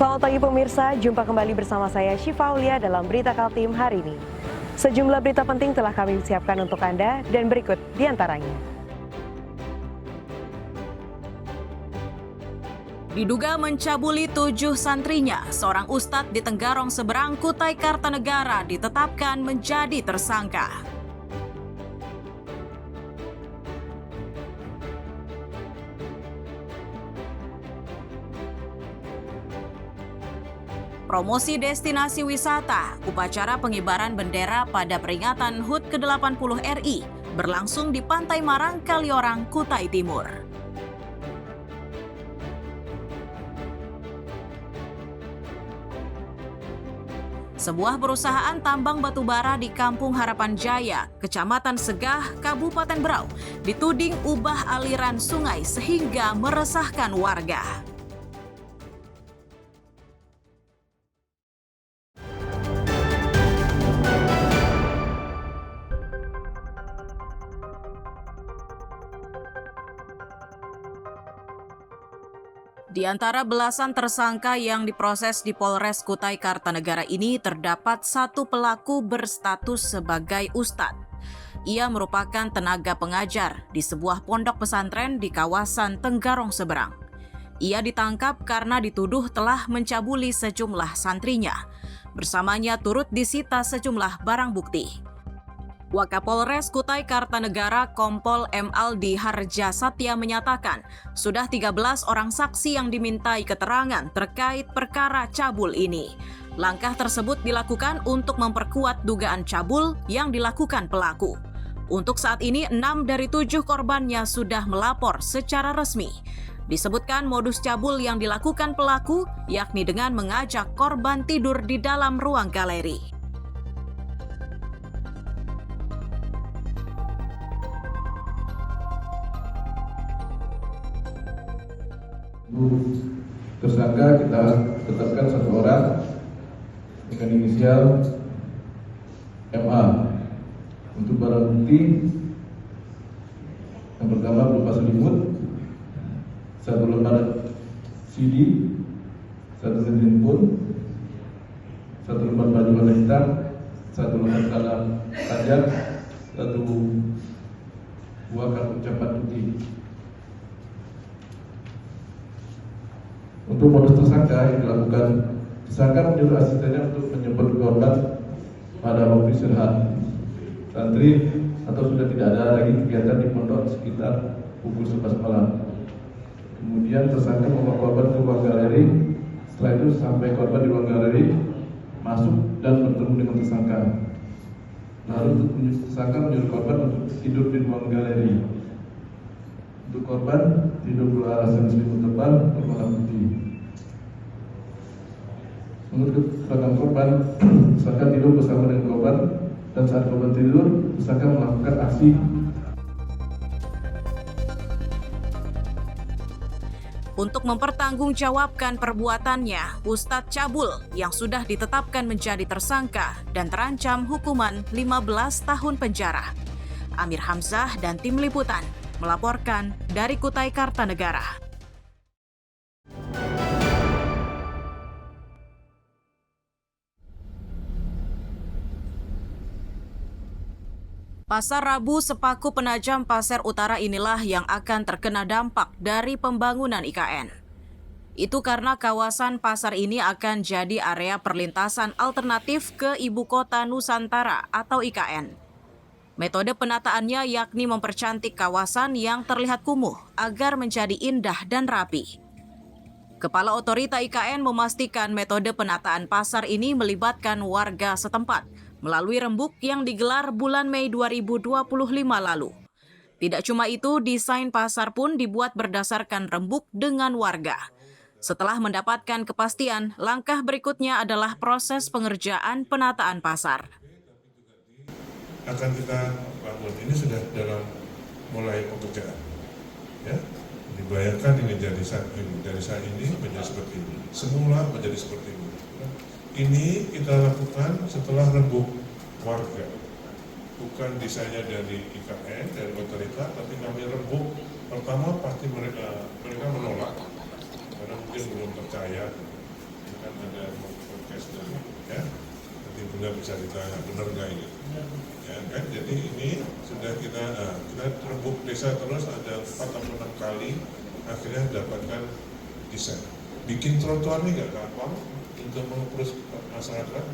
Selamat pagi pemirsa, jumpa kembali bersama saya Syifa Aulia dalam Berita Kaltim hari ini. Sejumlah berita penting telah kami siapkan untuk Anda dan berikut diantaranya. Diduga mencabuli 7 santrinya, seorang ustadz di Tenggarong Seberang, Kutai Kartanegara ditetapkan menjadi tersangka. Promosi destinasi wisata, upacara pengibaran bendera pada peringatan HUT ke-80 RI berlangsung di Pantai Marang, Kaliorang, Kutai Timur. Sebuah perusahaan tambang batubara di Kampung Harapan Jaya, Kecamatan Segah, Kabupaten Berau, dituding ubah aliran sungai sehingga meresahkan warga. Di antara belasan tersangka yang diproses di Polres Kutai Kartanegara ini terdapat satu pelaku berstatus sebagai ustadz. Ia merupakan tenaga pengajar di sebuah pondok pesantren di kawasan Tenggarong Seberang. Ia ditangkap karena dituduh telah mencabuli sejumlah santrinya. Bersamanya turut disita sejumlah barang bukti. Wakapolres Kutai Kartanegara Kompol M. Aldi Harja Satya menyatakan, sudah 13 orang saksi yang dimintai keterangan terkait perkara cabul ini. Langkah tersebut dilakukan untuk memperkuat dugaan cabul yang dilakukan pelaku. Untuk saat ini, 6 dari 7 korbannya sudah melapor secara resmi. Disebutkan modus cabul yang dilakukan pelaku, yakni dengan mengajak korban tidur di dalam ruang galeri. Tersangka kita tetapkan satu orang dengan inisial MA. Untuk barang bukti yang pertama berupa selimut, satu lembar CD, satu unit handphone, satu lembar baju warna hitam, satu lembar celana panjang, satu buah kartu ucapan cuti. Untuk modus tersangka yang dilakukan, tersangka menyuruh asistennya untuk menjemput korban pada waktu istirahat santri atau sudah tidak ada lagi kegiatan di pondok sekitar pukul 11 malam. Kemudian tersangka membawa korban ke ruang galeri. Setelah itu sampai korban di ruang galeri, masuk dan bertemu dengan tersangka. Lalu tersangka menyuruh korban untuk tidur di ruang galeri. Untuk korban tidur beralasan selimut tebal berwarna putih. Menurut keterangan korban, tersangka tidur bersama dengan korban dan saat korban tidur, tersangka melakukan aksi. Untuk mempertanggungjawabkan perbuatannya, Ustadz cabul yang sudah ditetapkan menjadi tersangka dan terancam hukuman 15 tahun penjara. Amir Hamzah dan tim liputan melaporkan dari Kutai Kartanegara. Pasar Rabu Sepaku Penajam Pasir Utara inilah yang akan terkena dampak dari pembangunan IKN. Itu karena kawasan pasar ini akan jadi area perlintasan alternatif ke Ibu Kota Nusantara atau IKN. Metode penataannya yakni mempercantik kawasan yang terlihat kumuh agar menjadi indah dan rapi. Kepala Otorita IKN memastikan metode penataan pasar ini melibatkan warga setempat melalui rembuk yang digelar bulan Mei 2025 lalu. Tidak cuma itu, desain pasar pun dibuat berdasarkan rembuk dengan warga. Setelah mendapatkan kepastian, langkah berikutnya adalah proses pengerjaan penataan pasar. Akan kita bangun, ini sudah dalam mulai pekerjaan, ya. Dibayangkan ini dari saat ini menjadi seperti ini, semula menjadi seperti ini. Ini kita lakukan setelah rembuk warga, bukan desainnya dari IKN, dari otorita, tapi kami rembuk. Pertama pasti mereka menolak karena mungkin belum percaya. ada podcast dari ya. Nanti benar bisa ditanya benar nggak ini? Ya kan, jadi ini sudah kita terbuk desa terus ada 4 atau 6 kali akhirnya dapatkan desain. Bikin trotoarnya nggak gampang untuk mengurus masyarakat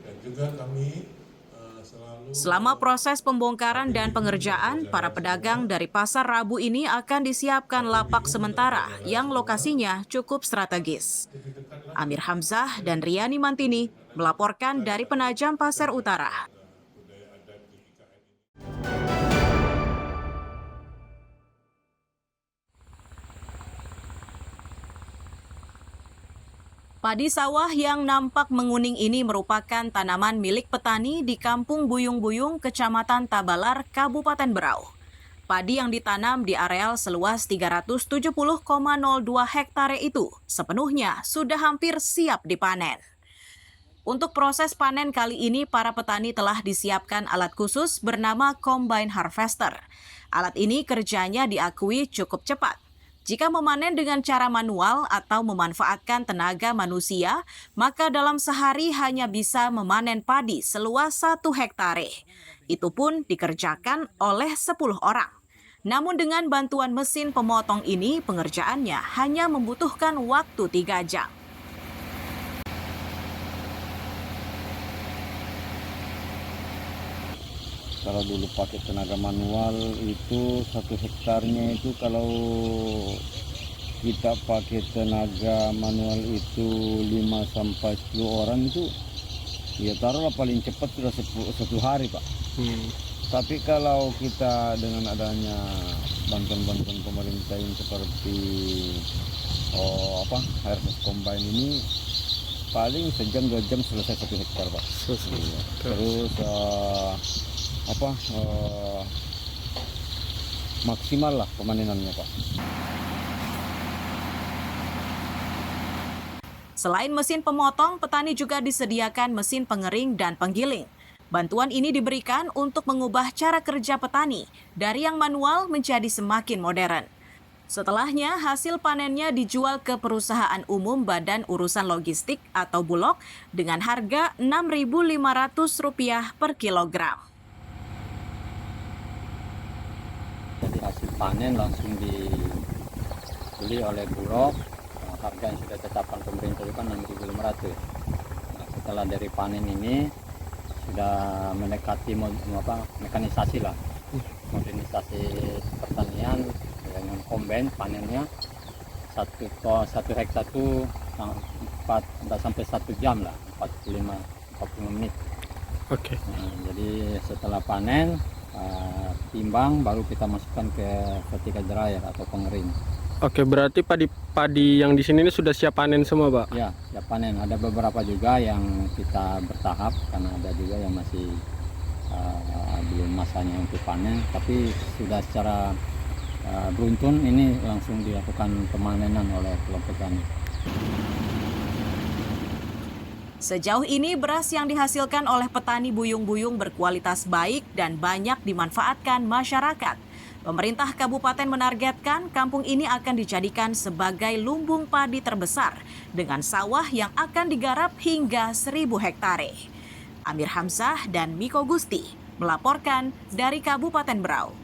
dan juga kami selalu. Selama proses pembongkaran dan pengerjaan, para pedagang dari Pasar Rabu ini akan disiapkan lapak sementara yang lokasinya cukup strategis. Amir Hamzah dan Riani Mantini melaporkan dari Penajam Pasir Utara. Padi sawah yang nampak menguning ini merupakan tanaman milik petani di Kampung Buyung-Buyung, Kecamatan Tabalar, Kabupaten Berau. Padi yang ditanam di areal seluas 370,02 hektare itu sepenuhnya sudah hampir siap dipanen. Untuk proses panen kali ini, para petani telah disiapkan alat khusus bernama Combine Harvester. Alat ini kerjanya diakui cukup cepat. Jika memanen dengan cara manual atau memanfaatkan tenaga manusia, maka dalam sehari hanya bisa memanen padi seluas 1 hektare. Itu pun dikerjakan oleh 10 orang. Namun dengan bantuan mesin pemotong ini, pengerjaannya hanya membutuhkan waktu 3 jam. Kalau dulu pakai tenaga manual itu 1 hektarnya itu kalau kita pakai tenaga manual itu 5-10 orang itu ya taruhlah paling cepat sudah 1 hari Pak. Tapi kalau kita dengan adanya bantuan-bantuan pemerintah ini seperti harvest combine ini paling sejam 2 jam selesai 1 hektar Pak. Iya. Terus maksimal lah pemanenannya Pak. Selain mesin pemotong, petani juga disediakan mesin pengering dan penggiling. Bantuan ini diberikan untuk mengubah cara kerja petani dari yang manual menjadi semakin modern. Setelahnya, hasil panennya dijual ke perusahaan umum Badan Urusan Logistik atau Bulog dengan harga Rp6.500 per kilogram. Jadi hasil panen langsung dibeli oleh Bulog, harga yang sudah ditetapkan pemerintah itu kan Rp6.500. Nah, setelah dari panen ini sudah mendekati mekanisasi lah, modernisasi pertanian dengan combine panennya 1 hektar itu 4 sampai 1 jam lah, 45 menit. Oke. Nah, jadi setelah panen timbang baru kita masukkan ke vertical dryer atau pengering. Oke, berarti padi yang di sini ini sudah siap panen semua, Pak? Ya, siap panen. Ada beberapa juga yang kita bertahap karena ada juga yang masih belum masanya untuk panen, tapi sudah secara beruntun ini langsung dilakukan pemanenan oleh kelompok tani. Sejauh ini beras yang dihasilkan oleh petani Buyung-Buyung berkualitas baik dan banyak dimanfaatkan masyarakat. Pemerintah kabupaten menargetkan kampung ini akan dijadikan sebagai lumbung padi terbesar dengan sawah yang akan digarap hingga 1.000 hektare. Amir Hamzah dan Miko Gusti melaporkan dari Kabupaten Berau.